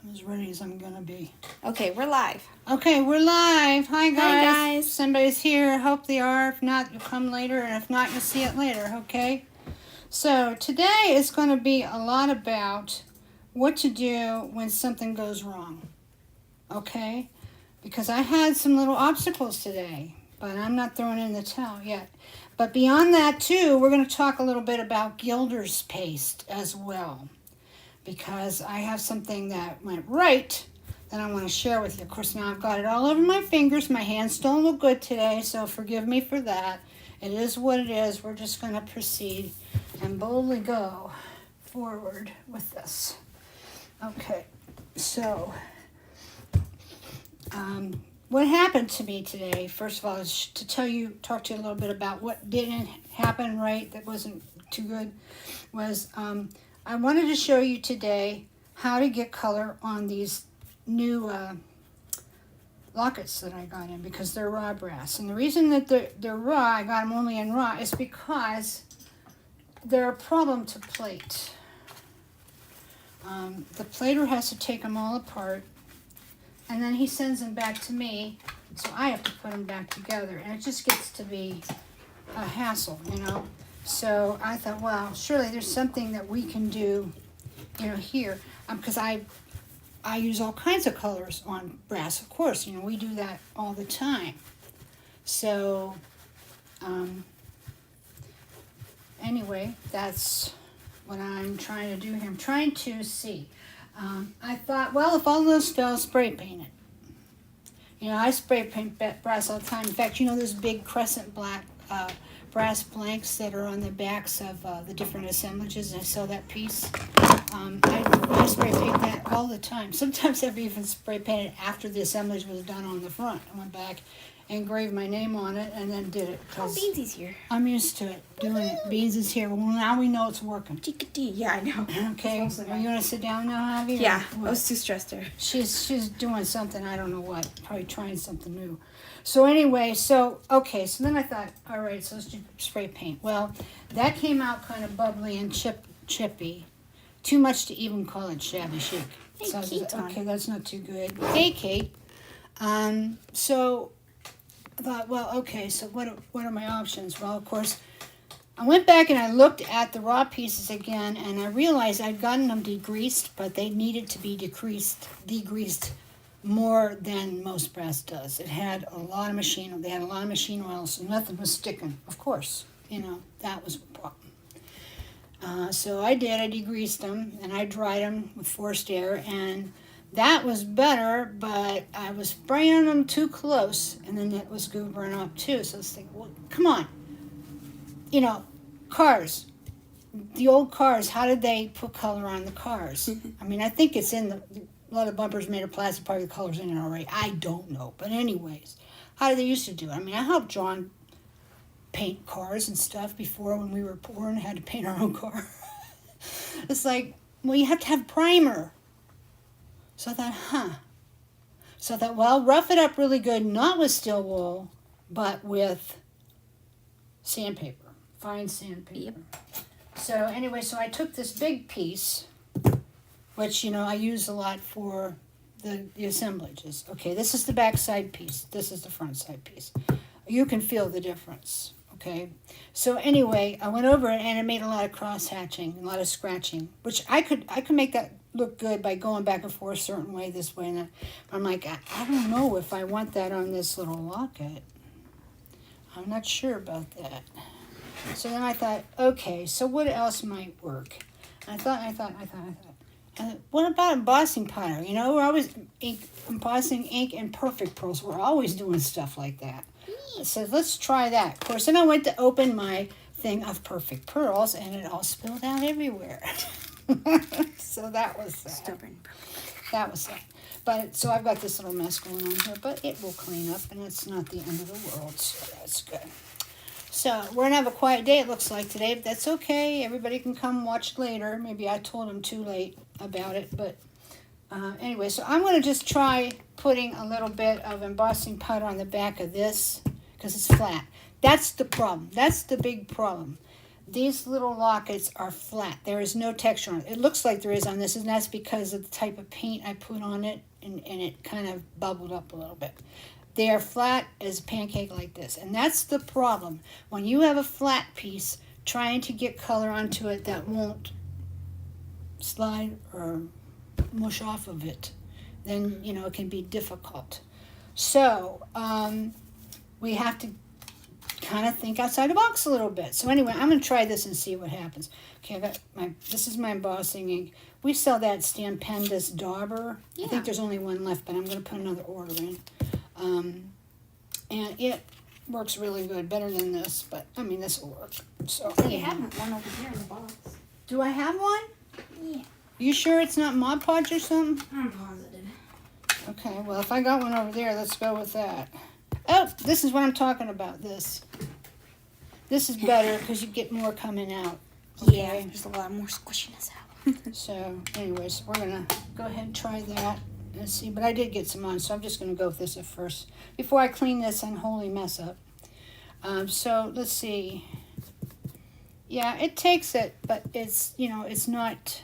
I'm as ready as I'm gonna be. Okay, we're live. Okay, we're live. Hi guys. Hi, guys. Somebody's here. Hope they are. If not, you'll come later, and if not, you'll see it later. Okay. So today is going to be a lot about what to do when something goes wrong. Okay, because I had some little obstacles today, but I'm not throwing in the towel yet. But beyond that too, we're going to talk a little bit about Gilder's paste as well, because I have something that went right that I want to share with you. Of course, now I've got it all over my fingers. My hands don't look good today, so forgive me for that. It is what it is. We're just going to proceed and boldly go forward with this. Okay, so what happened to me today, first of all, is to talk to you a little bit about what didn't happen right, that wasn't too good, was I wanted to show you today how to get color on these new lockets that I got in, because they're raw brass. And the reason that they're raw, I got them only in raw, is because they're a problem to plate. The plater has to take them all apart, and then he sends them back to me, so I have to put them back together, and it just gets to be a hassle, you know. So I thought, well, surely there's something that we can do, you know, here, because I use all kinds of colors on brass, of course, you know, we do that all the time. So anyway, that's what I'm trying to do here. I'm trying to see. I thought, well, if all those fail, spray paint it. You know, I spray paint brass all the time. In fact, you know those big crescent black brass blanks that are on the backs of the different assemblages, and I sell that piece. I spray paint that all the time. Sometimes I've even spray painted after the assemblage was done on the front. I went back, engraved my name on it, and then did it. Oh, Beansy's here. I'm used to it, doing it. Beans is here. Well, now we know it's working. Yeah, I know. Okay, are you going to sit down now, Javi? Yeah, I was too stressed there. She's doing something, I don't know what, probably trying something new. So anyway, so then I thought, all right, so let's do spray paint. Well, that came out kind of bubbly and chippy. Too much to even call it shabby chic. Hey, So I Kate, said, okay, that's not too good. Hey, Kate. So I thought, well, okay, so what are my options? Well, of course, I went back and I looked at the raw pieces again, and I realized I'd gotten them degreased, but they needed to be degreased more than most brass does. It had a lot of machine oil, so nothing was sticking. Of course, you know, that was a problem. So I degreased them, and I dried them with forced air, and that was better, but I was spraying them too close, and then it was goobering up too. So I was thinking, well, come on. You know, cars, the old cars, how did they put color on the cars? I mean, I think it's in a lot of bumpers made of plastic, probably the color's in it already. I don't know. But anyways, how did they used to do it? I mean, I helped John paint cars and stuff before when we were poor and had to paint our own car. It's like, well, you have to have primer. So I thought, well, rough it up really good, not with steel wool, but with sandpaper, fine sandpaper. Yep. So anyway, so I took this big piece, which, you know, I use a lot for the assemblages. Okay, this is the back side piece. This is the front side piece. You can feel the difference, okay? So anyway, I went over it, and it made a lot of cross-hatching, a lot of scratching, which I could make that look good by going back and forth a certain way, this way and that. I'm like, I don't know if I want that on this little locket. I'm not sure about that. So then I thought, okay, so what else might work? I thought. What about embossing powder? You know, we're always embossing ink and perfect pearls. We're always doing stuff like that. I said, let's try that. Of course, then I went to open my thing of perfect pearls, and it all spilled out everywhere. So that was that. Stubborn. That was that. But so I've got this little mess going on here, but it will clean up, and it's not the end of the world, so that's good. So we're gonna have a quiet day, it looks like today, but that's okay. Everybody can come watch later. Maybe I told them too late about it, but anyway, so I'm gonna just try putting a little bit of embossing powder on the back of this because it's flat. That's the problem. That's the big problem. these little lockets are flat. There is no texture on it. It looks like there is on this, and that's because of the type of paint I put on it, and it kind of bubbled up a little bit. They are flat as a pancake like this, and that's the problem. When you have a flat piece, trying to get color onto it that won't slide or mush off of it, then, you know, it can be difficult. So, we have to kind of think outside the box a little bit. So anyway, I'm going to try this and see what happens. Okay, this is my embossing ink. We sell that Stampendous Dauber. Yeah. I think there's only one left, but I'm going to put another order in. And it works really good, better than this, but I mean, this will work. So You have one over here in the box. do I have one? Yeah. You sure it's not Mod Podge or something? I'm positive. Okay, well, if I got one over there, let's go with that. Oh, this is what I'm talking about, this. This is better because you get more coming out. Yeah, Okay? there's a lot more squishiness out. So, anyways, we're going to go ahead and try that. Let's see, but I did get some on, so I'm just going to go with this at first before I clean this unholy mess up. So, let's see. Yeah, it takes it, but it's, you know, it's not...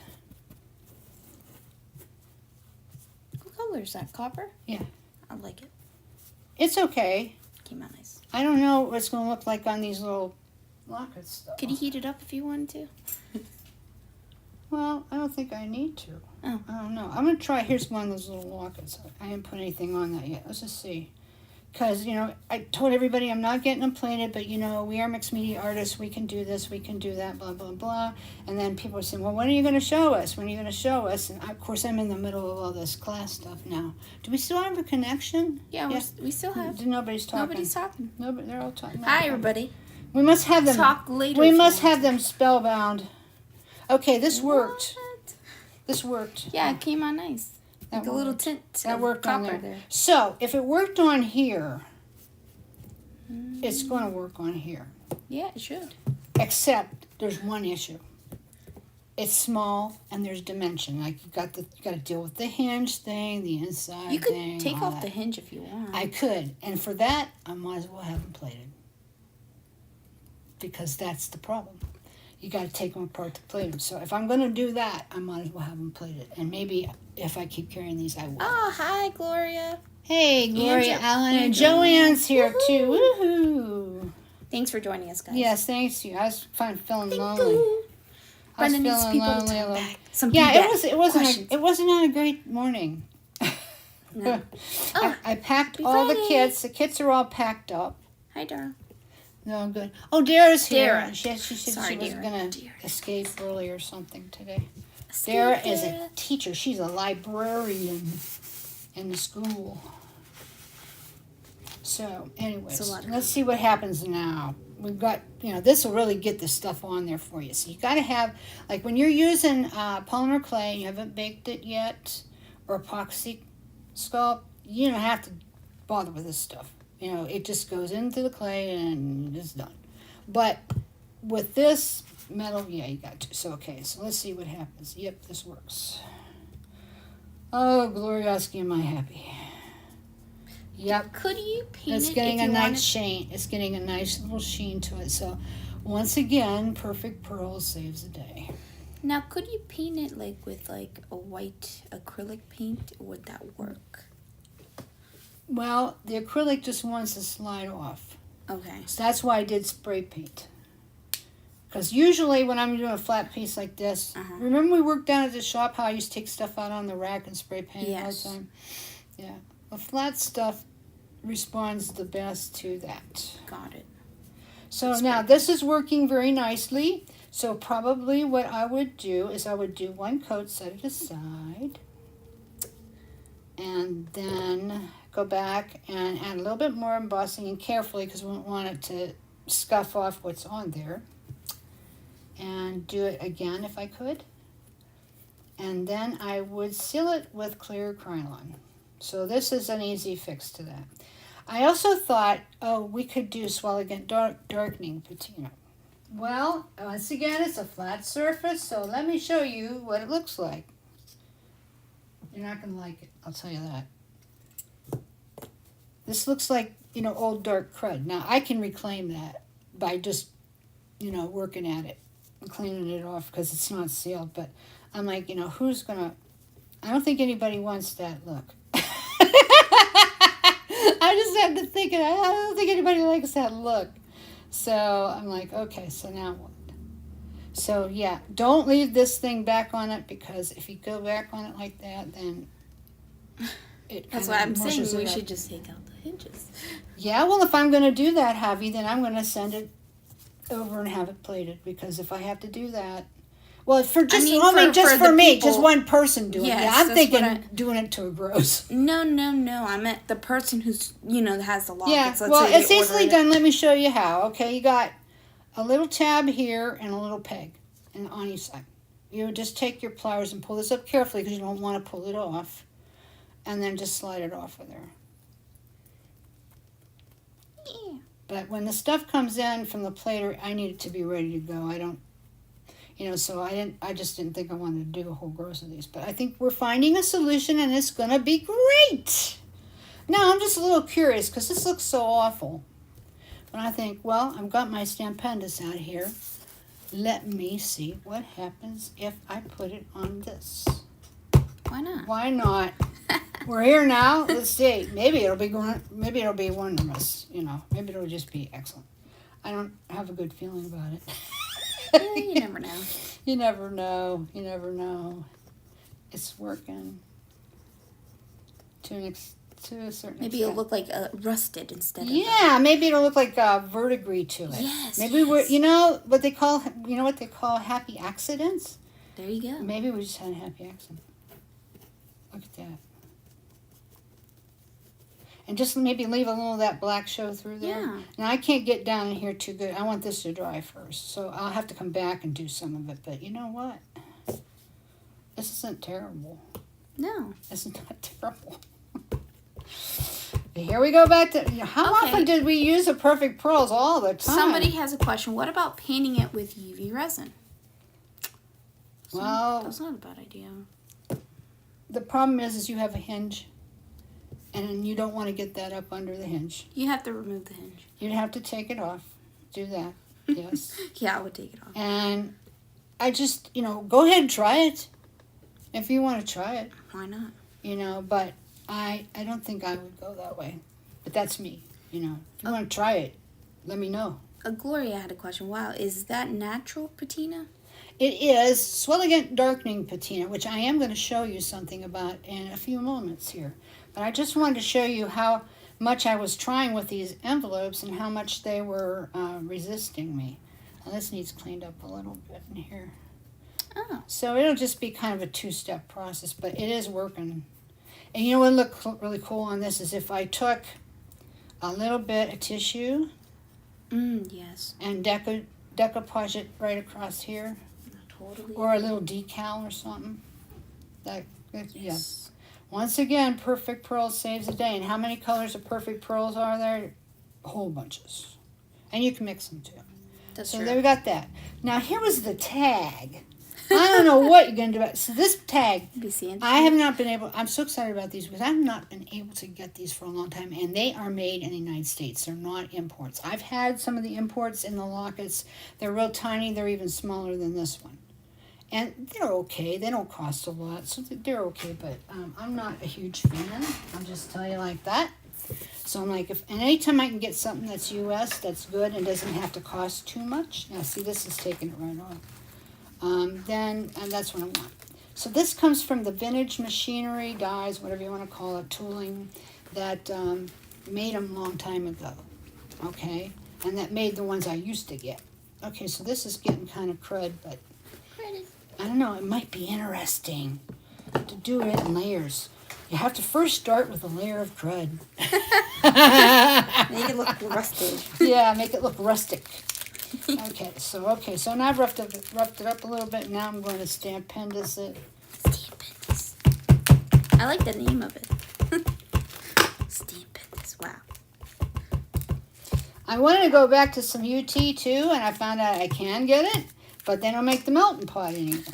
What color is that? Copper? Yeah. I like it. It's okay. Came out nice. I don't know what it's going to look like on these little lockets, though. Could you heat it up if you wanted to? Well, I don't think I need to. Oh. I don't know. I'm going to try. Here's one of those little lockets. I didn't put anything on that yet. Let's just see. Because, you know, I told everybody I'm not getting them plated, but, you know, we are mixed media artists. We can do this. We can do that, blah, blah, blah. And then people are saying, well, when are you going to show us? When are you going to show us? And, of course, I'm in the middle of all this class stuff now. Do we still have a connection? Yeah, we still have. Nobody's talking. Nobody's talking. Nobody, they're all talking. Hi, everybody. We must have them. Talk later. We if you must want have them spellbound. Okay, this worked. What? This worked. Yeah, it came out nice. That Like a little worked. tint That of worked on copper there. there. So, if it worked on here, it's going to work on here. Yeah, it should. Except there's one issue. It's small and there's dimension. Like you got to deal with the hinge thing, the inside. You could thing, take all off that. the hinge if you want. I could, and for that, I might as well have them plated. Because that's the problem. You got to take them apart to plate them. So if I'm going to do that, I might as well have them plated. And maybe if I keep carrying these, I will. Oh, hi, Gloria. Hey, Gloria And Allen and and Joanne's here Woohoo. too. Woohoo! Thanks for joining us, guys. Yes, thanks you. I was feeling Thank lonely. you. I was Brenda needs feeling people to lonely. a talk little. back. Some Yeah, feedback. it wasn't not a great morning. No. Oh, I packed happy all the Friday. kits. The kits are all packed up. hi, Dara. No, good. Oh, Dara's here. Dara. She said Sorry, she was Dara. going to Dara. escape early or something today. Escape, Dara is Dara. a teacher. She's a librarian in the school. So, anyways, It's a lot of let's see what happens now. We've got, you know, this will really get the stuff on there for you. So you got to have, like when you're using polymer clay, you haven't baked it yet, or epoxy sculpt, you don't have to bother with this stuff. You know, it just goes into the clay and it's done. But with this metal, yeah, you got to. So, okay, so let's see what happens. Yep, this works. Oh, Glorioski, am I happy. Yep. Could you paint It's it getting if a you nice wanted? sheen. It's getting a nice little sheen to it. So, once again, perfect pearl saves the day. Now, could you paint it like with like a white acrylic paint? Would that work? Well, the acrylic just wants to slide off. Okay. So that's why I did spray paint. Because usually when I'm doing a flat piece like this, remember we worked down at the shop how I used to take stuff out on the rack and spray paint it all Yes. the time? Yeah. The flat stuff responds the best to that. Got it. So now this is working very nicely. So probably what I would do is I would do one coat, set it aside, and then go back and add a little bit more embossing, and carefully because we don't want it to scuff off what's on there. And do it again if I could. And then I would seal it with clear Krylon. So this is an easy fix to that. I also thought, oh, we could do Swellegant darkening patina. Well, once again, it's a flat surface, so let me show you what it looks like. You're not going to like it, I'll tell you that. This looks like, you know, old dark crud. Now, I can reclaim that by just you know, working at it and cleaning it off because it's not sealed. But I'm like, you know, who's gonna? I don't think anybody wants that look. I just had to think, I don't think anybody likes that look. So I'm like, okay, so now what? So yeah, don't leave this thing back on it, because if you go back on it like that, then it That's kinda why I'm saying mushes we it up. should just take out the hinges. Yeah, well, if I'm going to do that, Javi, then I'm going to send it over and have it plated, because if I have to do that, well, for just just for the me, people- just one person doing it. Yes, Yeah, I'm that's thinking what doing it to a gross. No. I meant the person who's, you know, has the lockets. Yeah, Let's well, say they it's easily order it. done. Let me show you how. Okay, you got a little tab here and a little peg and on each side. You would just take your pliers and pull this up carefully, because you don't want to pull it off, and then just slide it off of there. Yeah. But when the stuff comes in from the plater, I need it to be ready to go. I don't, you know, so I just didn't think I wanted to do a whole gross of these. But I think we're finding a solution, and it's going to be great. Now, I'm just a little curious, because this looks so awful. But I think, well, I've got my stampendous out here. Let me see what happens if I put it on this. Why not? Why not? We're here now. Let's see. Maybe it'll be going. Maybe it'll be wondrous. You know. Maybe it'll just be excellent. I don't have a good feeling about it. Yeah, you never know. You never know. You never know. It's working to a certain Maybe extent. it'll look like rusted instead of. Yeah, maybe it'll look like verdigris to it. Yes. Maybe we're. You know what they call. You know what they call happy accidents. There you go. Maybe we just had a happy accident. Look at that. And just maybe leave a little of that black show through there. Yeah. Now, I can't get down in here too good. I want this to dry first. So I'll have to come back and do some of it. But you know what? This isn't terrible. No. This is not terrible. Here we go back to, how Okay. often did we use a perfect pearls? All the time. Somebody has a question. What about painting it with UV resin? Well, That's not a bad idea. the problem is you have a hinge. And you don't want to get that up under the hinge. You have to remove the hinge. You'd have to take it off. Do that. Yes. Yeah, I would take it off. And I just, you know, go ahead and try it. If you want to try it. Why not? You know, but I don't think I would go that way. But that's me, you know. If you want to try it, let me know. Gloria had a question. Wow, is that natural patina? It is Swellegant darkening patina, which I am going to show you something about in a few moments here. But I just wanted to show you how much I was trying with these envelopes and how much they were resisting me. Now, this needs cleaned up a little bit in here. Oh. So it'll just be kind of a two-step process, but it is working. And you know what would look really cool on this is if I took a little bit of tissue Yes. and decoupage it right across here, Totally. or a little decal or something. That Yes. yeah. Once again, perfect pearls saves the day. And how many colors of perfect pearls are there? Whole bunches. And you can mix them too. That's So true. there we got that. Now here was the tag. I don't know what you're going to do about it. So this tag, Be seeing. I have not been able, I'm so excited about these because I've not been able to get these for a long time. And they are made in the United States. They're not imports. I've had some of the imports in the lockets. They're real tiny. They're even smaller than this one. And they're okay. They don't cost a lot. So they're okay. But I'm not a huge fan. I'll just tell you like that. So I'm like, and anytime I can get something that's U.S. that's good and doesn't have to cost too much. Now see, this is taking it right off. Then that's what I want. So this comes from the vintage machinery, dyes, whatever you want to call it, tooling that made them a long time ago. Okay, and that made the ones I used to get. Okay, so this is getting kind of crud, but I don't know. It might be interesting to do it in layers. You have to first start with a layer of crud. Make it look rusted. Yeah, make it look rustic. Okay, so now I've roughed it up a little bit. Now I'm going to stampendous it. Stampings. I like the name of it. Stampings. Wow. I wanted to go back to some UT too, and I found out I can get it, but they don't make the melting pot anymore.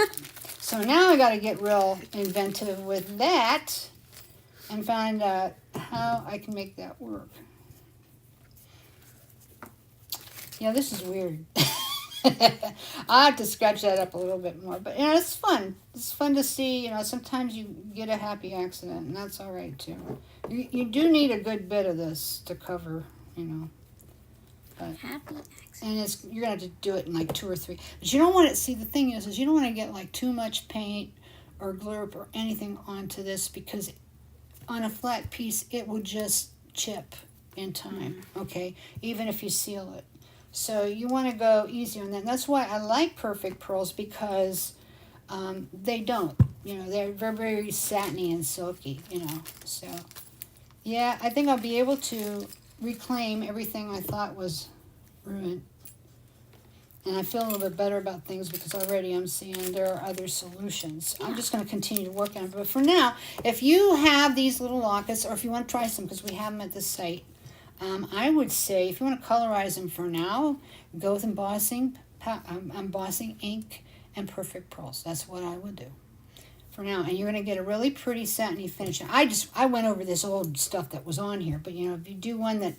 So now I got to get real inventive with that and find out how I can make that work. Yeah, this is weird. I'll have to scratch that up a little bit more. But, it's fun. It's fun to see, sometimes you get a happy accident, and that's all right, too. You do need a good bit of this to cover, But, Happy accident. and you're going to have to do it in like 2 or 3. But you don't want it, see, the thing is you don't want to get like too much paint or glurp or anything onto this, because on a flat piece, it will just chip in time, okay? Even if you seal it. So you want to go easy on that. And that's why I like Perfect Pearls, because they don't. They're very, very satiny and silky, So, yeah, I think I'll be able to reclaim everything I thought was ruined. And I feel a little bit better about things, because already I'm seeing there are other solutions. I'm just going to continue to work on it. But for now, if you have these little lockets, or if you want to try some, because we have them at the site, I would say if you want to colorize them for now, go with embossing ink and Perfect Pearls. That's what I would do for now. And you're going to get a really pretty satiny finish. I went over this old stuff that was on here, but if you do one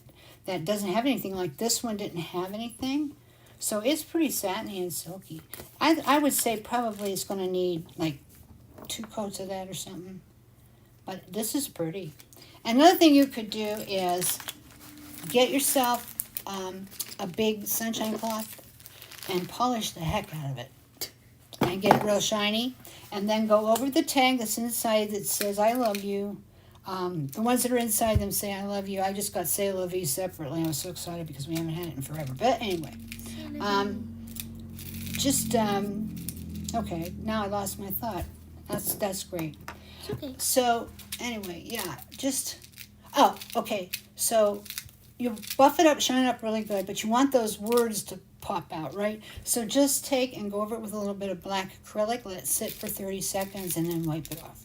that doesn't have anything, like this one didn't have anything, so it's pretty satiny and silky. I would say probably it's going to need like 2 coats of that or something. But this is pretty. Another thing you could do is get yourself a big sunshine cloth and polish the heck out of it. And get it real shiny. And then go over the tag that's inside that says, I love you. The ones that are inside them say, I love you. I just got Say I Love You separately. I was so excited because we haven't had it in forever. But anyway. Okay, now I lost my thought. That's great. It's okay. So, anyway, yeah, okay. So, you buff it up, shine it up really good, but you want those words to pop out, right? So just take and go over it with a little bit of black acrylic, let it sit for 30 seconds, and then wipe it off.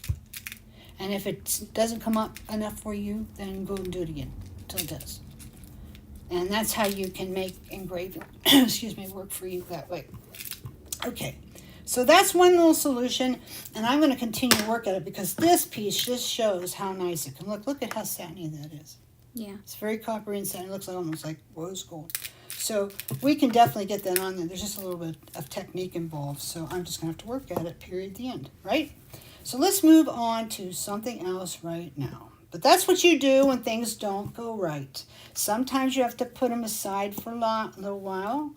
And if it doesn't come up enough for you, then go and do it again until it does. And that's how you can make engraving, work for you that way. Okay, so that's one little solution, and I'm going to continue to work at it, because this piece just shows how nice it can look. Look at how satiny that is. Yeah. It's very coppery and satiny. It looks almost like rose gold. So we can definitely get that on there. There's just a little bit of technique involved, so I'm just going to have to work at it, period, the end, right? So let's move on to something else right now. But that's what you do when things don't go right. Sometimes you have to put them aside for a little while.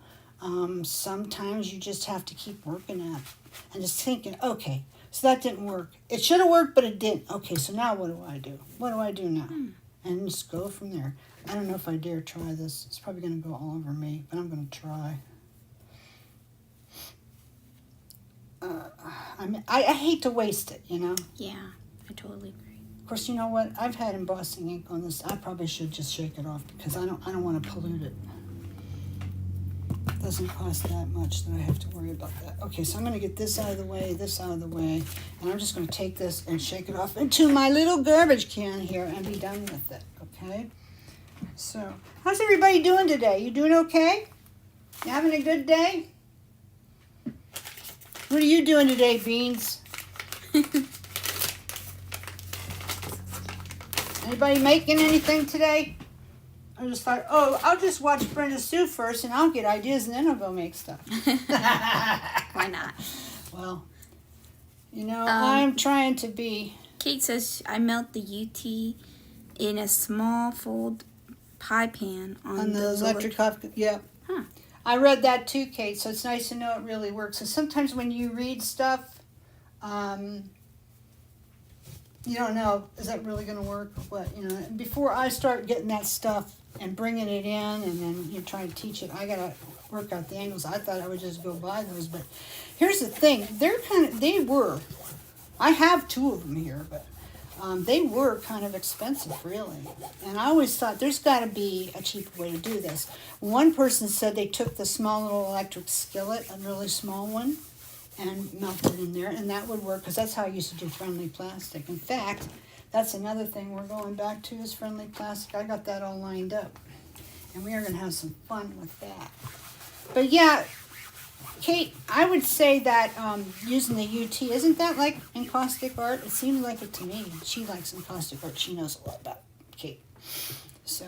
Sometimes you just have to keep working at it and just thinking, okay, so that didn't work. It should have worked, but it didn't. Okay, so now what do I do? What do I do now? And just go from there. I don't know if I dare try this. It's probably going to go all over me, but I'm going to try. I hate to waste it, Yeah, I totally agree. Of course, you know what? I've had embossing ink on this. I probably should just shake it off, because I don't want to pollute it. It doesn't cost that much that I have to worry about that. Okay, so I'm going to get this out of the way, this out of the way, and I'm just going to take this and shake it off into my little garbage can here and be done with it, okay? So, how's everybody doing today? You doing okay? You having a good day? What are you doing today, Beans? Anybody making anything today? I just thought, I'll just watch Brenda Sue first, and I'll get ideas, and then I'll go make stuff. Why not? Well, I'm trying to be... Kate says, I melt the UT in a small fold pie pan on those electric coffee. Yeah. Huh. I read that too, Kate, so it's nice to know it really works. And sometimes when you read stuff, you don't know, is that really going to work or what? Before I start getting that stuff and bringing it in and then trying to teach it, I got to work out the angles. I thought I would just go buy those, but here's the thing. I have 2 of them here, but they were kind of expensive, really. And I always thought there's got to be a cheaper way to do this. One person said they took the small little electric skillet, a really small one, and melted in there, and that would work, because that's how I used to do friendly plastic. In fact, that's another thing we're going back to is friendly plastic. I got that all lined up, and we are going to have some fun with that. But yeah, Kate, I would say that using the UT, isn't that like encaustic art? It seems like it to me. She likes encaustic art. She knows a lot about it, Kate. So,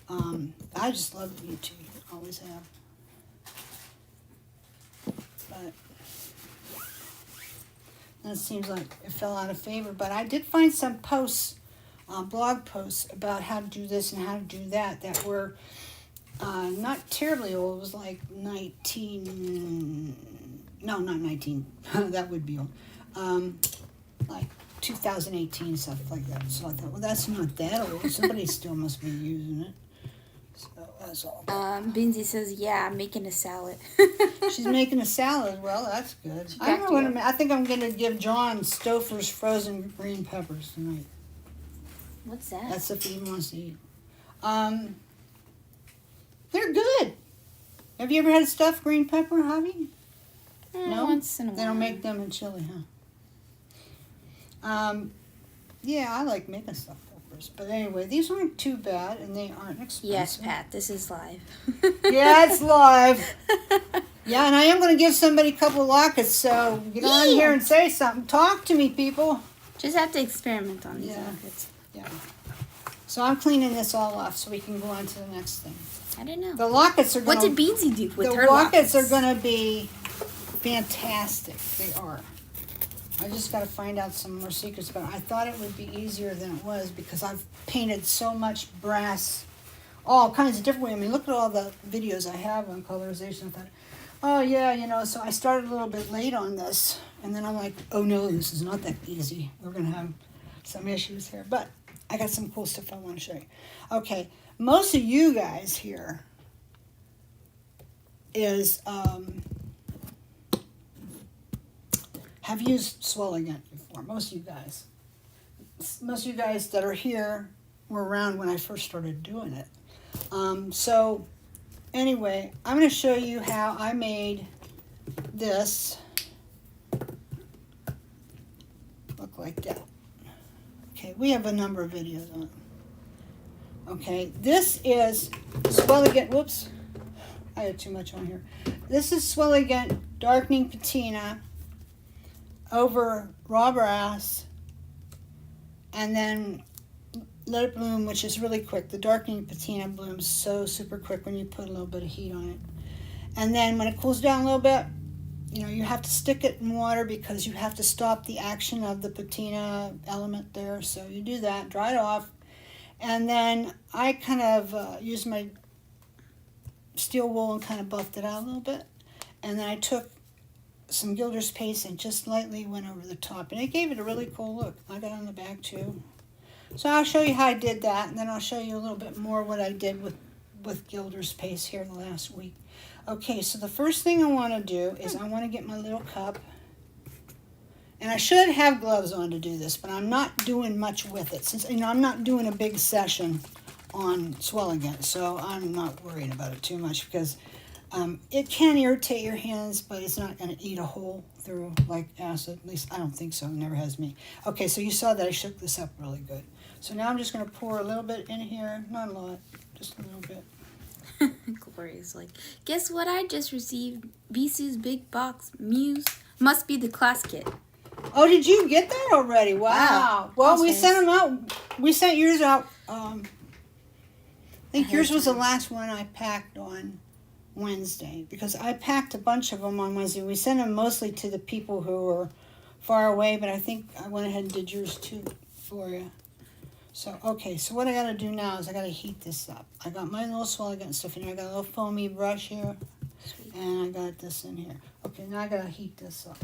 I just love the UT. Always have. but that seems like it fell out of favor. But I did find some posts, blog posts about how to do this and how to do that were not terribly old. It was like 19, no, not 19, that would be old, like 2018, stuff like that. So I thought, well, that's not that old. Somebody still must be using it. So that's all. Binsey says, yeah, I'm making a salad. She's making a salad. Well, that's good. I don't know what I think I'm going to give John Stouffer's frozen green peppers tonight. What's that? That's if he wants to eat. They're good. Have you ever had stuffed green pepper, Javi? No? Once in a while. They don't make them in Chile, huh? Yeah, I like making stuffed peppers. But anyway, these aren't too bad, and they aren't expensive. Yes, Pat, this is live. Yeah, it's live. Yeah, and I am going to give somebody a couple of lockets, so get on here and say something. Talk to me, people. Just have to experiment on these lockets. Yeah. So I'm cleaning this all off so we can go on to the next thing. I don't know. The lockets are going What did Beansy do with her The lockets? lockets are going to be fantastic. They are. I just got to find out some more secrets about it. I thought it would be easier than it was because I've painted so much brass, all kinds of different ways. I mean, look at all the videos I have on colorization. I thought, oh, yeah, you know, so I started a little bit late on this. And then I'm like, oh, no, this is not that easy. We're going to have some issues here. But I got some cool stuff I want to show you. Okay, most of you guys here have used Swellegant before. Most of you guys. Most of you guys that are here were around when I first started doing it. So anyway, I'm going to show you how I made this look like that. Okay, we have a number of videos on it. Okay, this is Swellegant, whoops, I had too much on here. This is Swellegant darkening patina over raw brass, and then let it bloom, which is really quick. The darkening patina blooms so super quick when you put a little bit of heat on it. And then when it cools down a little bit, you know, you have to stick it in water because you have to stop the action of the patina element there. So you do that, dry it off. And then I kind of used my steel wool and kind of buffed it out a little bit. And then I took some Gilder's paste and just lightly went over the top. And it gave it a really cool look. I got on the back too. So I'll show you how I did that. And then I'll show you a little bit more what I did with Gilder's paste here the last week. Okay, so the first thing I want to do is I want to get my little cup. And I should have gloves on to do this, but I'm not doing much with it. Since, you know, I'm not doing a big session on Swellegant, so I'm not worried about it too much because it can irritate your hands, but it's not going to eat a hole through like acid. At least I don't think so. It never has me. Okay, so you saw that I shook this up really good. So now I'm just going to pour a little bit in here. Not a lot, just a little bit. Gloria's like, guess what I just received? Bisou's big box. Muse. Must be the class kit. Oh, did you get that already? Wow. Well, Awesome. we sent them out. We sent yours out. I think yours was the last one I packed on Wednesday because I packed a bunch of them on Wednesday. We sent them mostly to the people who were far away, but I think I went ahead and did yours too for you. So, okay, so what I got to do now is I got to heat this up. I got my little Swellegant stuff in here. I got a little foamy brush here, and I got this in here. Okay, now I got to heat this up.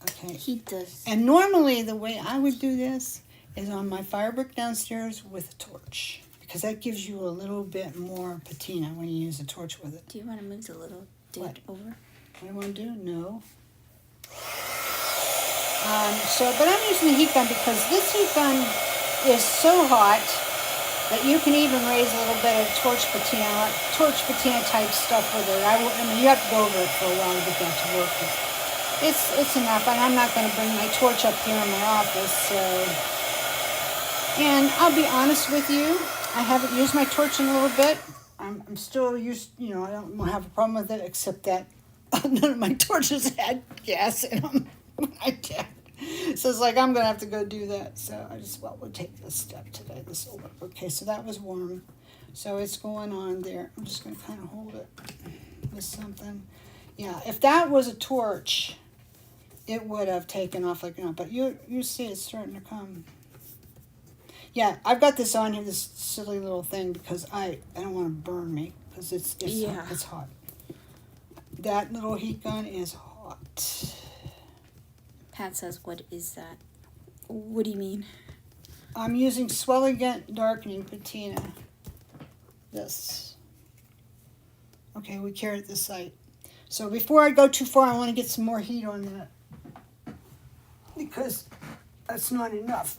Okay. Heat this. And normally the way I would do this is on my fire brick downstairs with a torch because that gives you a little bit more patina when you use a torch with it. Do you want to move the little dude What? over? What I want to do? No. But I'm using the heat gun because this heat gun is so hot that you can even raise a little bit of torch patina type stuff with it. I mean, you have to go over it for a while to get that to work. But it's enough, and I'm not going to bring my torch up here in my office. So, and I'll be honest with you, I haven't used my torch in a little bit. I'm still used, you know, I don't have a problem with it, except that none of my torches had gas in them when I did. So it's like I'm going to have to go do that. So I just, well, we'll take this step today. This will work. Okay, so that was warm. So it's going on there. I'm just going to kind of hold it with something. Yeah, if that was a torch, it would have taken off like, but you see it's starting to come. Yeah, I've got this on here, this silly little thing, because I don't want to burn me, because it's hot. That little heat gun is hot. Pat says, what is that? What do you mean? I'm using Swellegant darkening patina. This. Okay, we carry it this side. So before I go too far, I want to get some more heat on that, because that's not enough.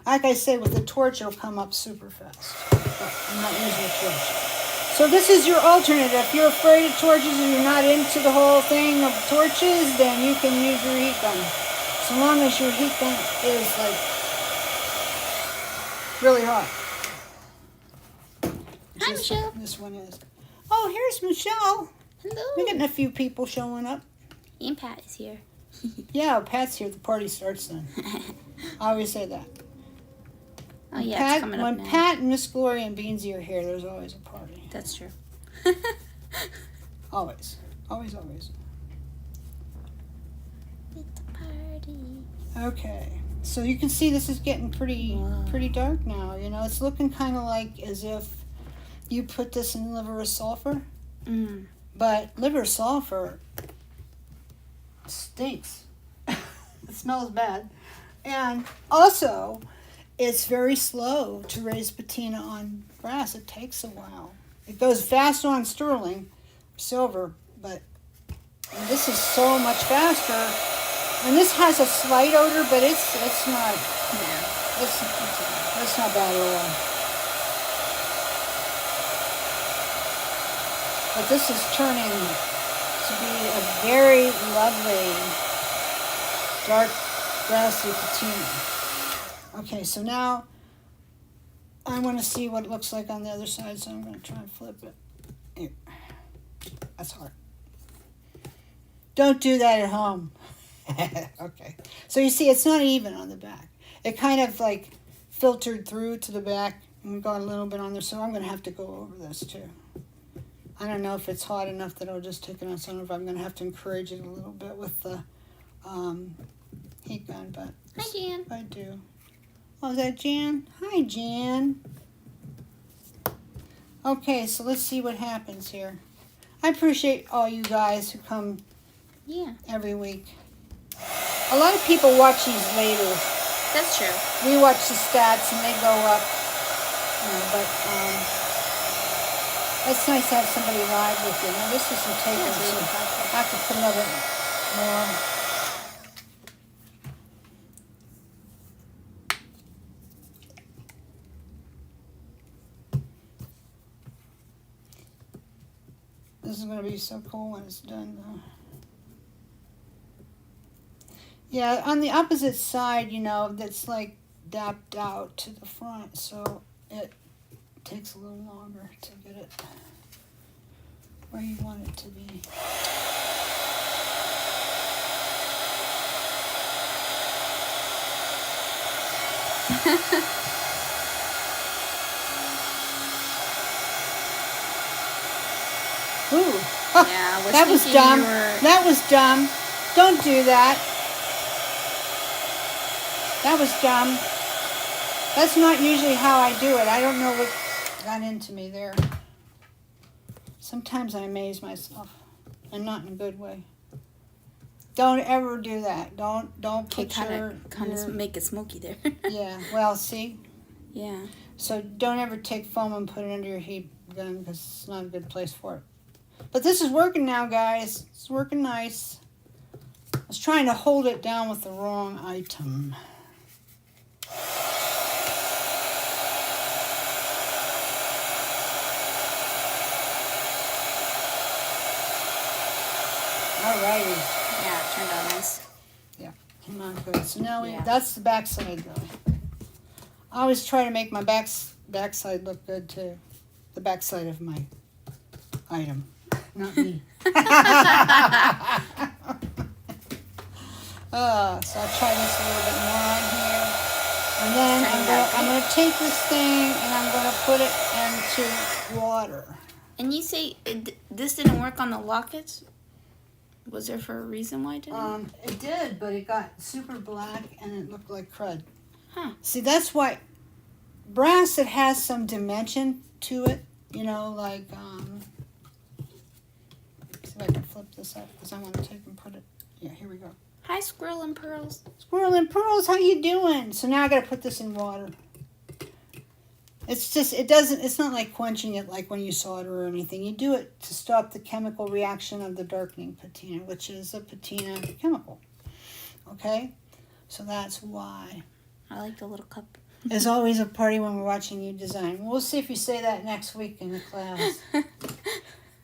Like I say, with the torch, it'll come up super fast. But I'm not using a torch. So this is your alternative. If you're afraid of torches and you're not into the whole thing of torches, then you can use your heat gun. So long as your heat gun is like really hot. Hi, Michelle. This one is. Oh, here's Michelle. Hello. We're getting a few people showing up. And Pat is here. Yeah, Pat's here. The party starts then. I always say that. Oh, yeah, Pat, it's coming up when now. Pat and Miss Gloria and Beansy are here, there's always a party. That's true. Always. Always, always. It's a party. Okay. So you can see this is getting pretty dark now. You know, it's looking kind of like as if you put this in liver of sulfur. Mm. But liver of sulfur stinks. It smells bad. And also, it's very slow to raise patina on brass. It takes a while. It goes fast on sterling, silver, but this is so much faster. And this has a slight odor, but it's not. It's not bad at all. But this is turning to be a very lovely dark brassy patina. Okay, so now I want to see what it looks like on the other side, so I'm going to try and flip it. Here. That's hard. Don't do that at home. Okay. So you see, it's not even on the back. It kind of like filtered through to the back, and we got a little bit on there, so I'm going to have to go over this too. I don't know if it's hot enough that I'll just take it on some, if I'm going to have to encourage it a little bit with the heat gun, but Hi, Jan. I do. Oh, is that Jan? Hi, Jan. Okay, so let's see what happens here. I appreciate all you guys who come every week. A lot of people watch these later. That's true. We watch the stats and they go up. You know, but it's nice to have somebody live with you. Now, this isn't taking, so I have to put another more. This is going to be so cool when it's done, though. Yeah, on the opposite side, you know, that's like dapped out to the front, so it takes a little longer to get it where you want it to be. Ooh. Yeah, That was dumb. That was dumb. Don't do that. That was dumb. That's not usually how I do it. I don't know what got into me there. Sometimes I amaze myself, and not in a good way. Don't ever do that. Don't put your make it smoky there. Yeah. Well, see. Yeah. So don't ever take foam and put it under your heat gun, because it's not a good place for it. But this is working now, guys. It's working nice. I was trying to hold it down with the wrong item. Alrighty. Yeah, it turned out nice. Yeah, came out good. So now that's the back side, though. I always try to make my backside look good, too. The backside of my item. Not me. So I'll try this a little bit more on here. And then I'm going to take this thing and I'm going to put it into water. And you say this didn't work on the lockets? Was there for a reason why it didn't? It did, but it got super black and it looked like crud. Huh. See, that's why brass, it has some dimension to it, you know, like, see if I can flip this up because I want to take and put it, yeah, here we go. Hi, Squirrel and Pearls. Squirrel and Pearls, how you doing? So now I got to put this in water. It's just, it's not like quenching it like when you solder or anything. You do it to stop the chemical reaction of the darkening patina, which is a patina chemical. Okay? So that's why. I like the little cup. There's always a party when we're watching you design. We'll see if you say that next week in the class.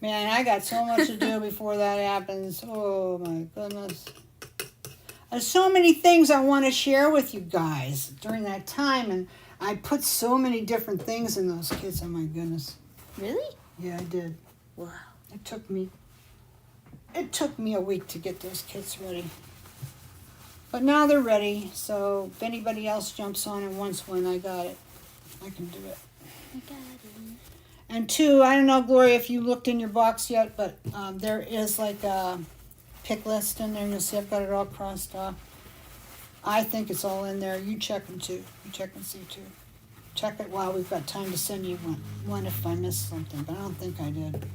Man, I got so much to do before that happens. Oh my goodness. There's so many things I want to share with you guys during that time, and I put so many different things in those kits. Oh my goodness. Really? Yeah, I did. Wow. It took me a week to get those kits ready. But now they're ready, so if anybody else jumps on and wants one, I got it. I can do it. I got it. And two, I don't know, Gloria, if you looked in your box yet, but there is like a pick list in there. You'll see I've got it all crossed off. I think it's all in there. You check them too. You check and see too. Check it while we've got time to send you one if I missed something, but I don't think I did.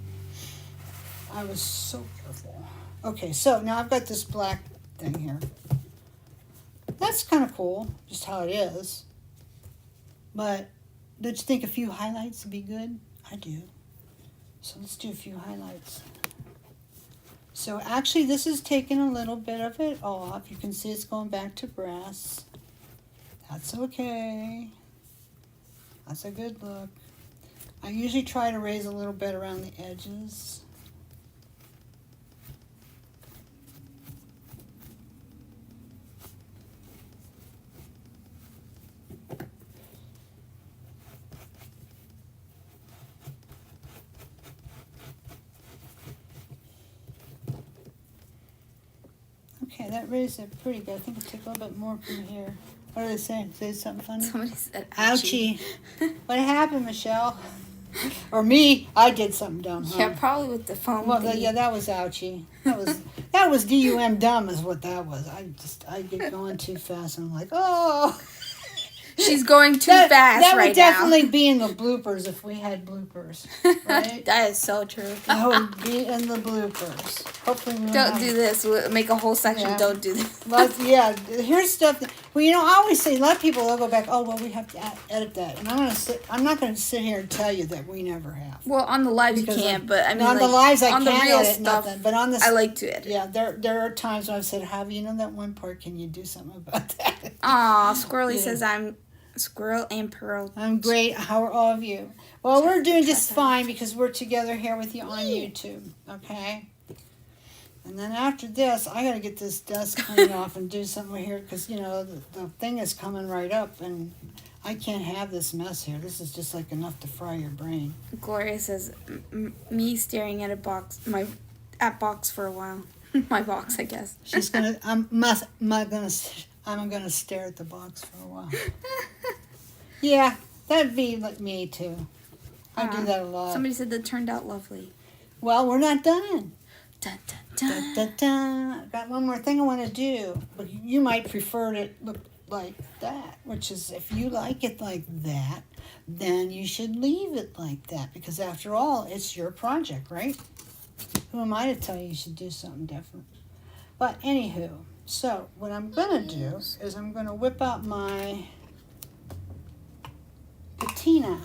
I was so careful. Okay, so now I've got this black thing here. That's kind of cool, just how it is. But don't you think a few highlights would be good? I do. So let's do a few highlights. So actually this is taking a little bit of it off. You can see it's going back to brass. That's okay. That's a good look. I usually try to raise a little bit around the edges. Okay, that raised it pretty good. I think I'll take a little bit more from here. What are they saying? Say something funny? Somebody said Ouchie. What happened, Michelle? Or me? I did something dumb, huh? Yeah, probably with the phone. Well, yeah, that was ouchie. That was DUM dumb is what that was. I get going too fast and I'm like, oh. She's going too fast right now. That would definitely be in the bloopers if we had bloopers, right? That is so true. That would be in the bloopers. Hopefully we Don't do this. We'll make a whole section. Yeah. Don't do this. Yeah, here's stuff that, well, you know, I always say, a lot of people will go back, oh, well, we have to edit that. And I'm not going to sit here and tell you that we never have. Well, on the lives Because you can't, but I mean, on like, the lives I on can't the real edit stuff, nothing, but on the I like to edit. Yeah, there are times when I've said, you know that one part, can you do something about that? Aw, Squirrely Yeah. says I'm Squirrel and Pearl. I'm great. How are all of you? Well, we're doing just fine because we're together here with you on YouTube, okay? And then after this, I got to get this dust cleaned off and do something here because, you know, the thing is coming right up and I can't have this mess here. This is just like enough to fry your brain. Gloria says me staring at a box, box for a while. My box, I guess. She's gonna. I'm gonna stare at the box for a while. Yeah, that'd be like me too. I do that a lot. Somebody said that turned out lovely. Well, we're not done. Dun, dun, dun. Da, da, da. I've got one more thing I want to do, but you might prefer it look like that, which is if you like it like that, then you should leave it like that because after all, it's your project, right? Who am I to tell you should do something different? But anywho, so what I'm going to do is I'm going to whip out my patina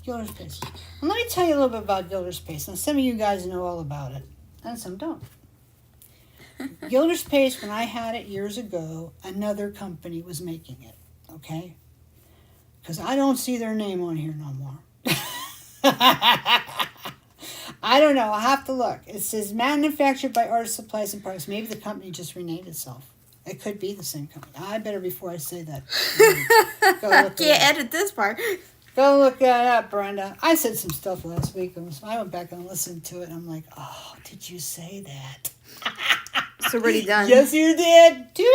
Gilder's paste. And let me tell you a little bit about Gilder's paste. Now, some of you guys know all about it, and some don't. Gilder's paste, when I had it years ago, another company was making it, okay? Because I don't see their name on here no more. I don't know. I'll have to look. It says manufactured by Artist Supplies and Products. Maybe the company just renamed itself. It could be the same company. I better, before I say that, go look Can't it up. edit this part. Go look that up, Brenda. I said some stuff last week. I went back and listened to it. And I'm like, oh, did you say that? It's already done. Yes, you did. Too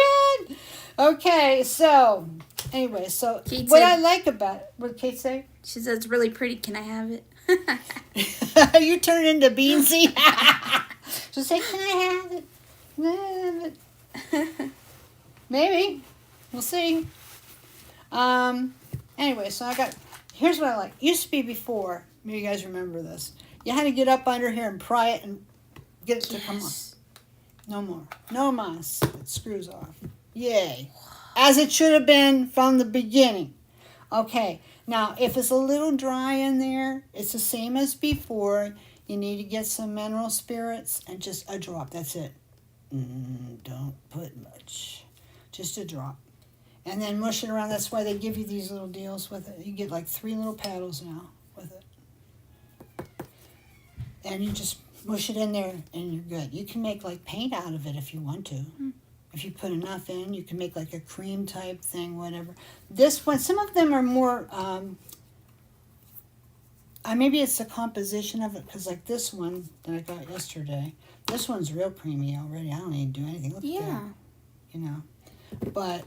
bad. Okay, so anyway, so Kate what said- I like about it, what did Kate say? She says it's really pretty. Can I have it? You turn into Beansy. She'll say, can I have it? Can I have it? Maybe. We'll see. Anyway, so here's what I like. Used to be before, maybe you guys remember this. You had to get up under here and pry it and get it to come off. No more. No mas. It screws off. Yay. As it should have been from the beginning. Okay. Now, if it's a little dry in there, it's the same as before. You need to get some mineral spirits and just a drop. That's it. Don't put much. Just a drop. And then mush it around. That's why they give you these little deals with it. You get like 3 little paddles now with it. And you just mush it in there and you're good. You can make like paint out of it if you want to. If you put enough in, you can make like a cream type thing, whatever. This one, some of them are more, maybe it's the composition of it, because like this one that I got yesterday, this one's real creamy already. I don't even do anything. Look at that. You know. But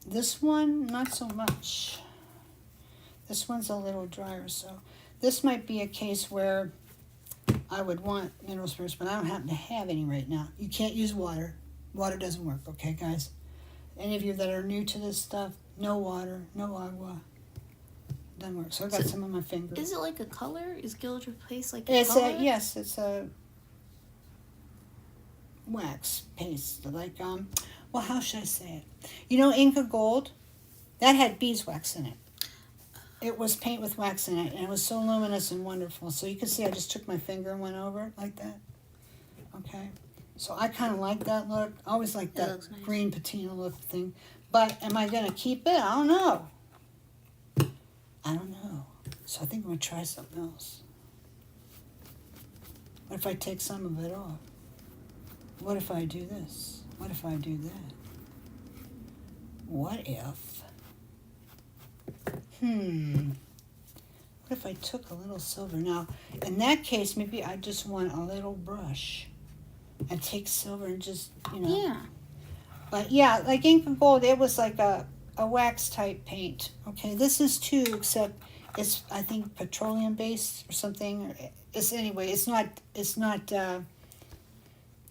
this one, not so much. This one's a little drier, so this might be a case where I would want mineral spirits, but I don't happen to have any right now. You can't use water. Water doesn't work, okay, guys? Any of you that are new to this stuff, no water, no agua. Doesn't work. So I got some on my finger. Is it like a color? Is Gilder paste like a color? Yes, it's a wax paste. Like, well, how should I say it? You know Inca Gold? That had beeswax in it. It was paint with wax in it, and it was so luminous and wonderful. So you can see I just took my finger and went over it like that. Okay. So I kind of like that look. I always like that nice. Green patina look thing. But am I going to keep it? I don't know. I don't know. So I think I'm going to try something else. What if I take some of it off? What if I do this? What if I do that? What if... What if I took a little silver? Now, in that case, maybe I just want a little brush. And take silver and just, you know. Yeah. But yeah, like Inca Gold, it was like a wax type paint. Okay, this is too, except it's, I think, petroleum based or something. It's anyway, it's not,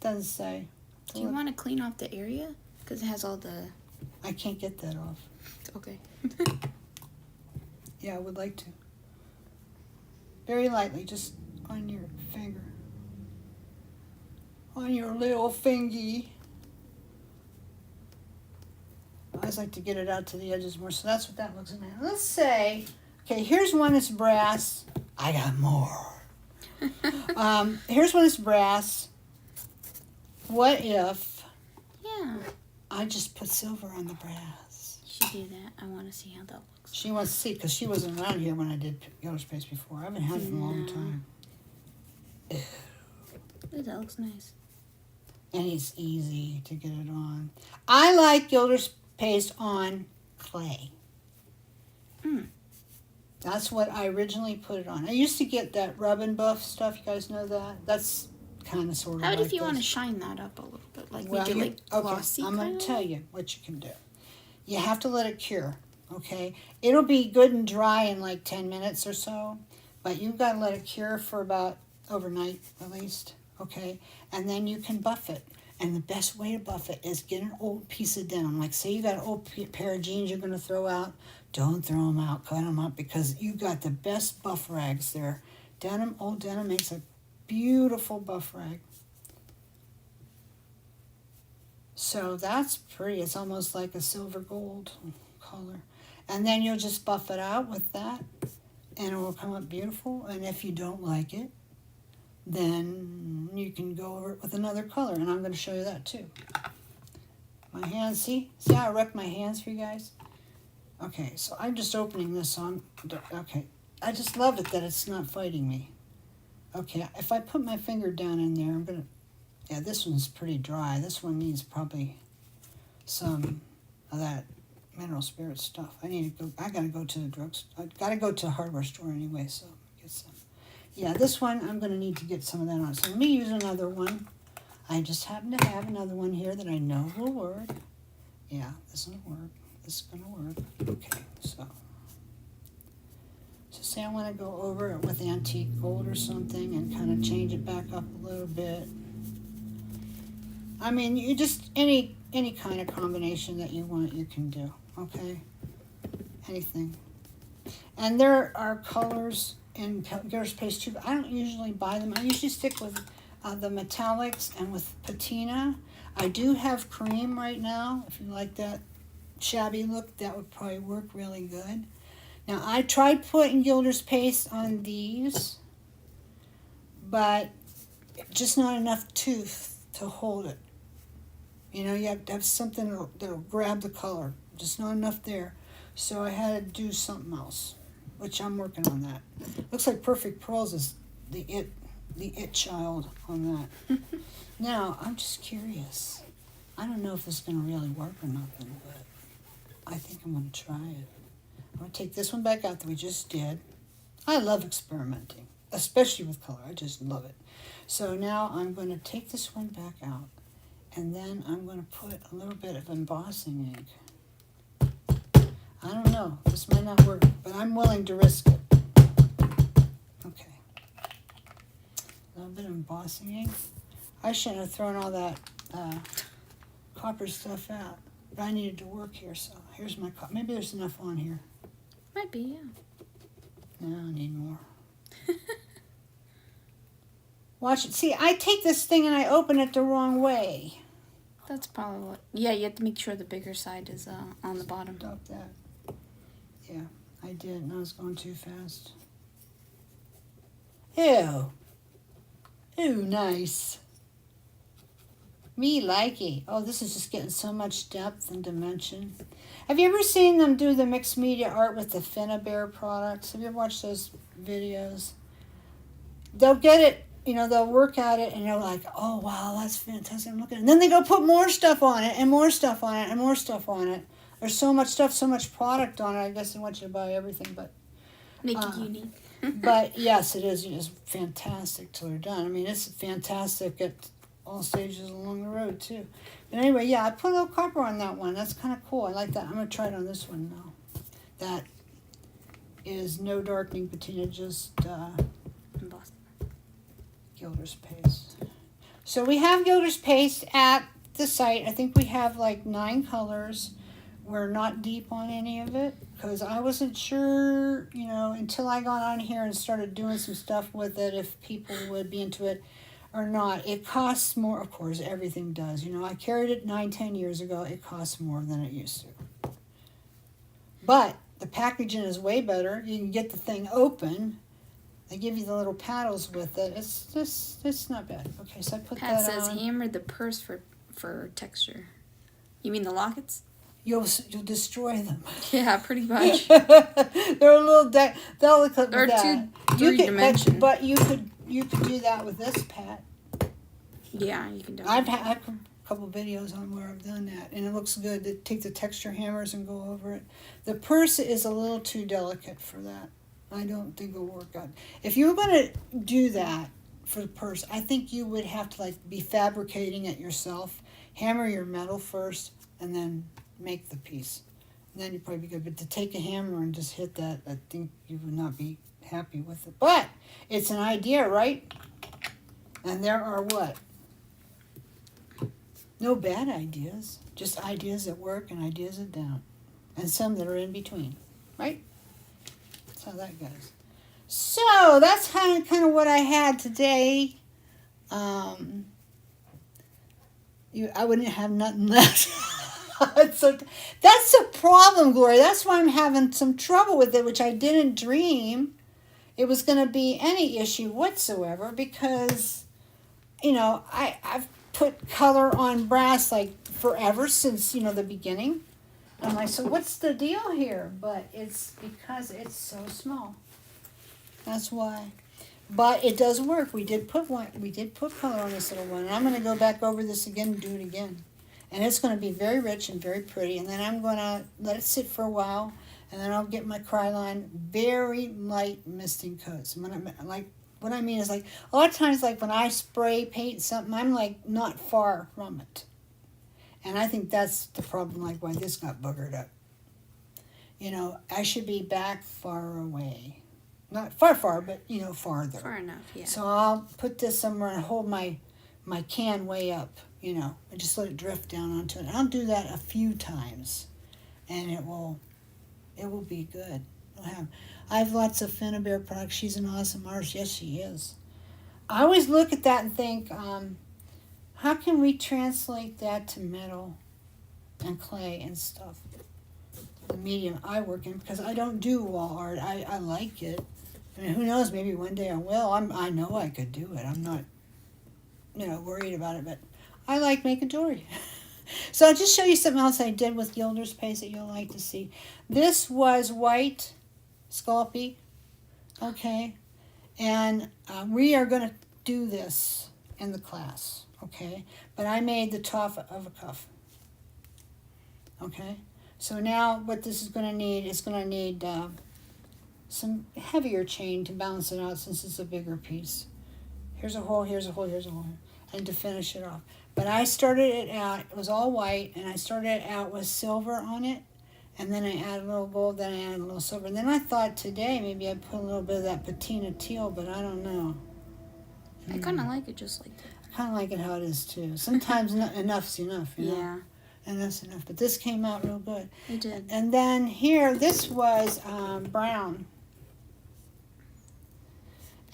doesn't say. Do you want to clean off the area? Because it has all the... I can't get that off. Okay. Yeah, I would like to. Very lightly, just on your finger. On your little fingy. I always like to get it out to the edges more, so that's what that looks like. Let's say, okay, here's one that's brass. I got more. Here's one that's brass. What if I just put silver on the brass? You should do that. I want to see how that looks. She wants to see, because she wasn't around here when I did Gilder Space before. I haven't had it in a long time. Ooh, that looks nice. And it's easy to get it on. I like Gilder paste on clay. That's what I originally put it on. I used to get that rub and buff stuff. You guys know that? That's kind of sort of How like about if you this. want to shine that up a little bit? Like Well, make it like glossy I'm going kind to of? tell you what you can do. You have to let it cure, okay? It'll be good and dry in like 10 minutes or so, but you've got to let it cure for about overnight at least, okay? And then you can buff it. And the best way to buff it is get an old piece of denim. Like, say you got an old pair of jeans you're going to throw out. Don't throw them out. Cut them up, because you got the best buff rags there. Denim, old denim makes a beautiful buff rag. So that's pretty. It's almost like a silver gold color. And then you'll just buff it out with that, and it will come up beautiful. And if you don't like it, then you can go over it with another color, and I'm going to show you that too. My hands, see how I wrecked my hands for you guys? Okay, so I'm just opening this, so okay. I just love it that it's not fighting me. Okay, if I put my finger down in there, I'm going to, yeah, this one's pretty dry. This one needs probably some of that mineral spirit stuff. I got to go to the drugstore. I got to go to a hardware store anyway, so get some. Yeah, this one, I'm going to need to get some of that on. So let me use another one. I just happen to have another one here that I know will work. Yeah, this will work. This is going to work. Okay, so say I want to go over it with antique gold or something and kind of change it back up a little bit. I mean, you just, any kind of combination that you want, you can do, okay? Anything. And there are colors in Gilder's Paste too, but I don't usually buy them. I usually stick with the metallics and with patina. I do have cream right now. If you like that shabby look, that would probably work really good. Now, I tried putting Gilder's Paste on these, but just not enough tooth to hold it. You know, you have to have something that'll grab the color. Just not enough there. So I had to do something else, which I'm working on that. Looks like Perfect Pearls is the it child on that. Now, I'm just curious. I don't know if this is going to really work or nothing, but I think I'm going to try it. I'm going to take this one back out that we just did. I love experimenting, especially with color. I just love it. So now I'm going to take this one back out, and then I'm going to put a little bit of embossing ink. I don't know. This might not work, but I'm willing to risk it. Okay. A little bit of embossing ink. I shouldn't have thrown all that copper stuff out, but I needed to work here, so here's my copper. Maybe there's enough on here. Might be, yeah. No, I need more. Watch it. See, I take this thing and I open it the wrong way. That's probably what. Yeah, you have to make sure the bigger side is on the bottom. Stop that. Yeah, I did, and I was going too fast. Ew. Ew, nice. Me like it. Oh, this is just getting so much depth and dimension. Have you ever seen them do the mixed media art with the Finnabair products? Have you ever watched those videos? They'll get it, you know, they'll work at it, and they're like, oh, wow, that's fantastic. Look at it. And then they go put more stuff on it, and more stuff on it, and more stuff on it. There's so much stuff, so much product on it. I guess they want you to buy everything, but... Make it unique. But, yes, it is. It's fantastic till they're done. I mean, it's fantastic at all stages along the road, too. But anyway, yeah, I put a little copper on that one. That's kind of cool. I like that. I'm going to try it on this one now. That is no darkening patina, just Embossing. Gilder's Paste. So we have Gilder's Paste at the site. I think we have like 9 colors. We're not deep on any of it because I wasn't sure, you know, until I got on here and started doing some stuff with it, if people would be into it or not. It costs more, of course, everything does. You know, I carried it 9-10 years ago. It costs more than it used to. But the packaging is way better. You can get the thing open. They give you the little paddles with it. It's not bad. Okay, so I put Pat that says on. hammer the purse for texture. You mean the lockets? You'll destroy them. Yeah, pretty much. They're a little delicate. They're with that. three-dimension. But you could do that with this, Pat. Yeah, you can do it. I've a couple videos on where I've done that, and it looks good to take the texture hammers and go over it. The purse is a little too delicate for that. I don't think it'll work out. If you were going to do that for the purse, I think you would have to like be fabricating it yourself. Hammer your metal first, and then make the piece. And then you'd probably be good. But to take a hammer and just hit that, I think you would not be happy with it. But it's an idea, right? And there are what? No bad ideas. Just ideas that work and ideas that don't. And some that are in between. Right? That's how that goes. So that's kind of what I had today. I wouldn't have nothing left. So that's a problem, Gloria. That's why I'm having some trouble with it, which I didn't dream it was going to be any issue whatsoever, because, you know, I've put color on brass like forever, since, you know, the beginning. I'm like, so what's the deal here? But it's because it's so small. That's why. But it does work. We did put color on this little one, and I'm going to go back over this again and do it again. And it's going to be very rich and very pretty. And then I'm going to let it sit for a while, and then I'll get my Kryline very light misting coats. What I mean is, like, a lot of times, like when I spray paint something, I'm like not far from it. And I think that's the problem, like why this got boogered up. You know, I should be back far away. Not far, but, you know, farther. Far enough, yeah. So I'll put this somewhere and hold my my can way up, you know, and just let it drift down onto it. I'll do that a few times, and it will be good. I have lots of Finnabear products. She's an awesome artist. Yes, she is. I always look at that and think, how can we translate that to metal and clay and stuff? The medium I work in, because I don't do wall art. I like it. I mean, who knows? Maybe one day I will. I know I could do it. I'm not, you know, worried about it. But I like making jewelry. So I'll just show you something else I did with Gilder's paste that you'll like to see. This was white Sculpey. Okay. And we are going to do this in the class. Okay. But I made the top of a cuff. Okay. So now what this is going to need is going to need some heavier chain to balance it out since it's a bigger piece. Here's a hole, here's a hole, here's a hole. And to finish it off. But I started it out, it was all white, and I started it out with silver on it. And then I added a little gold, then I added a little silver. And then I thought today maybe I'd put a little bit of that patina teal, but I don't know. I kind of like it just like that. I kind of like it how it is too. Sometimes enough's enough, you know? Yeah. And that's enough. But this came out real good. It did. And then here, this was brown.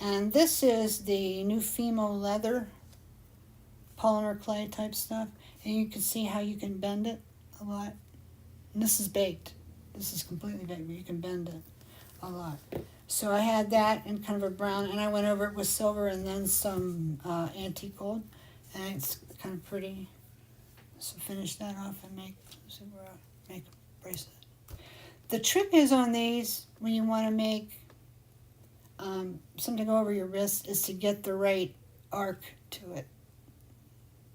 And this is the new Fimo leather polymer clay type stuff. And you can see how you can bend it a lot. And this is baked. This is completely baked, but you can bend it a lot. So I had that in kind of a brown, and I went over it with silver and then some antique gold. And it's kind of pretty. So finish that off and make a bracelet. The trick is on these, when you want to make something over your wrist, is to get the right arc to it.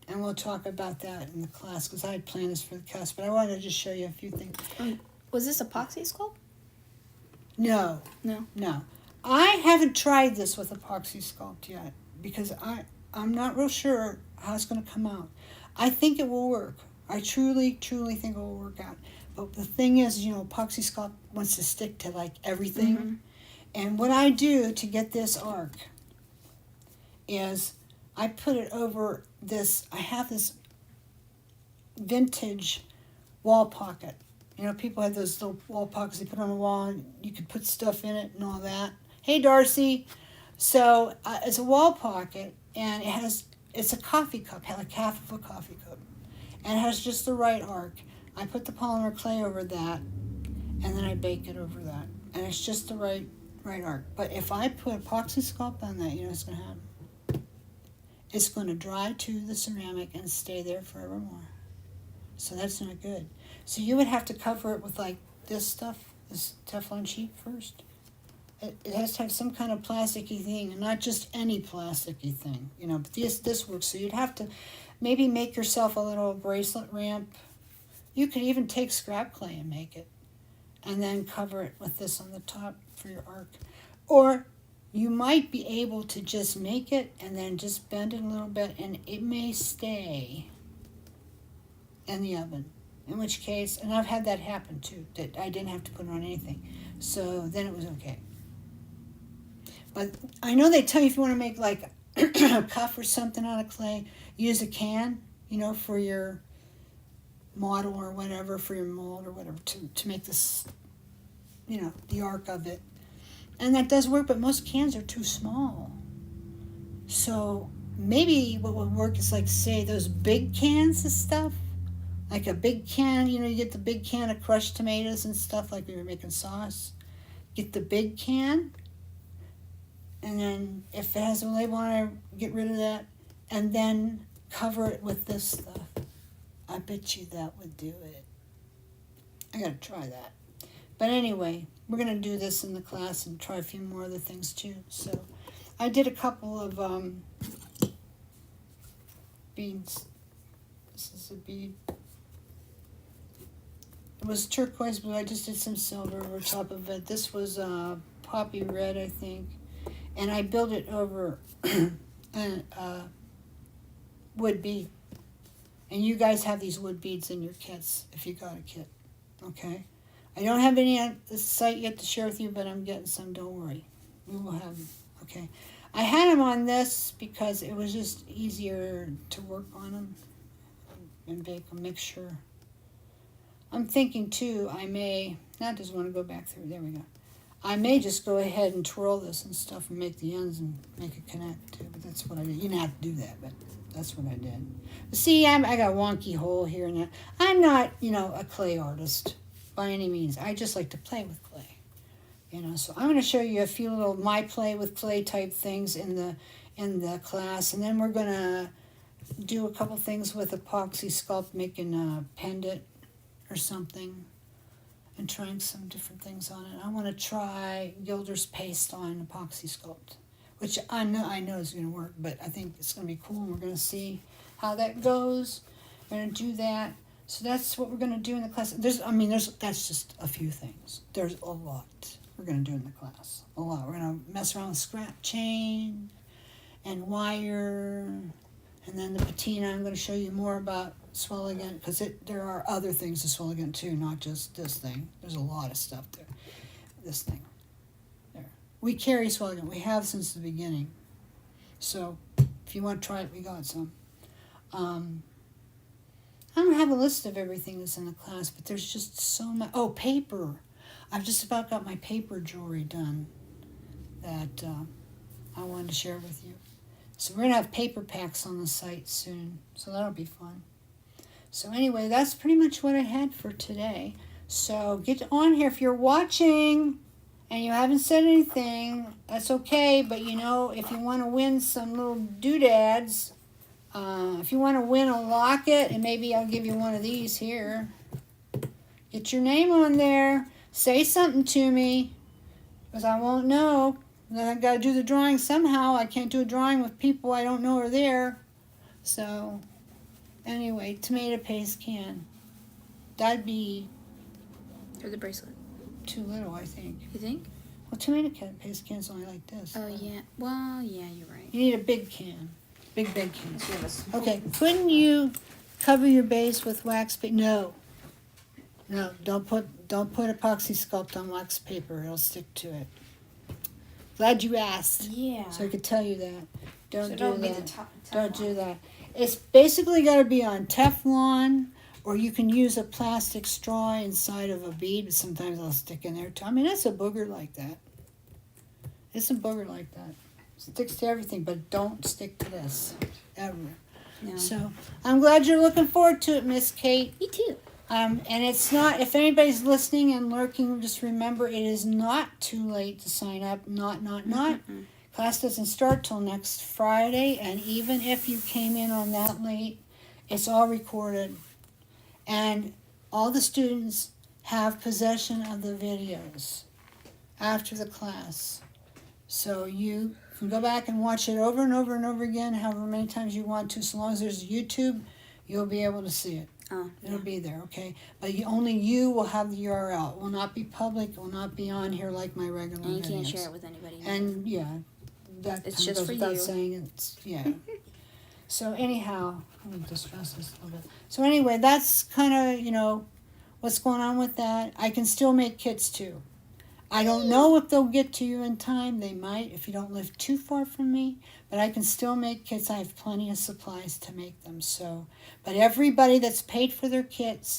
And we'll talk about that in the class, because I had planned this for the class, but I wanted to just show you a few things. Was this epoxy sculpt? No. No. No. I haven't tried this with epoxy sculpt yet, because I'm not real sure how it's going to come out. I think it will work. I truly, truly think it will work out. But the thing is, you know, epoxy sculpt wants to stick to like everything. Mm-hmm. And what I do to get this arc is I put it over this. I have this vintage wall pocket. You know, people have those little wall pockets they put on the wall, and you can put stuff in it and all that. Hey, Darcy. So it's a wall pocket, and it's a coffee cup, like half of a coffee cup. And it has just the right arc. I put the polymer clay over that, and then I bake it over that. And it's just the right arc. But if I put epoxy sculpt on that, you know what's going to happen? It's going to dry to the ceramic and stay there forevermore. So that's not good. So you would have to cover it with like this stuff, this Teflon sheet first. It has to have some kind of plasticky thing, and not just any plasticky thing, you know. But this works. So you'd have to maybe make yourself a little bracelet ramp. You could even take scrap clay and make it, and then cover it with this on the top for your arc. Or you might be able to just make it and then just bend it a little bit, and it may stay in the oven. In which case, and I've had that happen too, that I didn't have to put it on anything. So then it was okay. But I know they tell you if you want to make like a cuff or something out of clay, use a can, you know, for your model or whatever, for your mold or whatever, to make this, you know, the arc of it. And that does work, but most cans are too small. So maybe what would work is like, say, those big cans of stuff. Like a big can, you know, you get the big can of crushed tomatoes and stuff like we were making sauce. Get the big can, and then if it has a label on it, get rid of that, and then cover it with this stuff. I bet you that would do it. I gotta try that. But anyway, we're gonna do this in the class and try a few more other things too. So I did a couple of beads. This is a bead. It was turquoise blue. I just did some silver over top of it. This was poppy red, I think. And I built it over a wood bead. And you guys have these wood beads in your kits, if you got a kit. Okay? I don't have any on the site yet to share with you, but I'm getting some. Don't worry. We will have them. Okay? I had them on this because it was just easier to work on them and make a mixture. I'm thinking too, I may, now I just want to go back through, there we go. I may just go ahead and twirl this and stuff and make the ends and make it connect too, but that's what I did. You didn't have to do that, but that's what I did. But see, I got a wonky hole here and that. I'm not, a clay artist by any means. I just like to play with clay. So I'm going to show you a few little my play with clay type things in the class, and then we're going to do a couple things with epoxy sculpt, making a pendant or something, and trying some different things on it. I want to try Gilder's paste on epoxy sculpt, which I know is going to work, but I think it's going to be cool, and we're going to see how that goes. We're going to do that. So that's what we're going to do in the class. That's just a few things. There's a lot we're going to do in the class. A lot. We're going to mess around with scrap chain and wire, and then the patina. I'm going to show you more about Swellegant, because there are other things to Swellegant too, not just this thing. There's a lot of stuff there. This thing. There. We carry Swellegant. We have since the beginning. So if you want to try it, we got some. I don't have a list of everything that's in the class, but there's just so much. Oh, paper. I've just about got my paper jewelry done that I wanted to share with you. So we're going to have paper packs on the site soon, so that'll be fun. So anyway, that's pretty much what I had for today. So get on here. If you're watching and you haven't said anything, that's okay. But if you want to win some little doodads, if you want to win a locket, and maybe I'll give you one of these here. Get your name on there. Say something to me, because I won't know. Then I've got to do the drawing somehow. I can't do a drawing with people I don't know are there. So anyway, tomato paste can. That'd be... Or the bracelet. Too little, I think. You think? Well, tomato paste can's only like this. Oh, yeah. Well, yeah, you're right. You need a big can. Big can. Yes. Okay, couldn't you cover your base with wax paper? No, don't put epoxy sculpt on wax paper. It'll stick to it. Glad you asked. Yeah. So I could tell you that. Don't do that. Don't do that. It's basically got to be on Teflon, or you can use a plastic straw inside of a bead, but sometimes I'll stick in there too. It's a booger like that. It's a booger like that. Sticks to everything, but don't stick to this, ever. No. So, I'm glad you're looking forward to it, Miss Kate. Me too. And it's not, if anybody's listening and lurking, just remember it is not too late to sign up. Not. Mm-mm. Class doesn't start till next Friday, and even if you came in on that late, it's all recorded. And all the students have possession of the videos after the class. So you can go back and watch it over and over and over again, however many times you want to. So long as there's YouTube, you'll be able to see it. Oh, It'll be there, okay? But only you will have the URL. It will not be public. It will not be on here like my regular and you videos. can't share it with anybody. And, yeah, that It's kind just goes for without you. saying. It's, yeah. So anyhow, let me discuss this a little bit. So anyway, that's kind of, what's going on with that. I can still make kits, too. I don't know if they'll get to you in time. They might if you don't live too far from me. But I can still make kits. I have plenty of supplies to make them. So, but everybody that's paid for their kits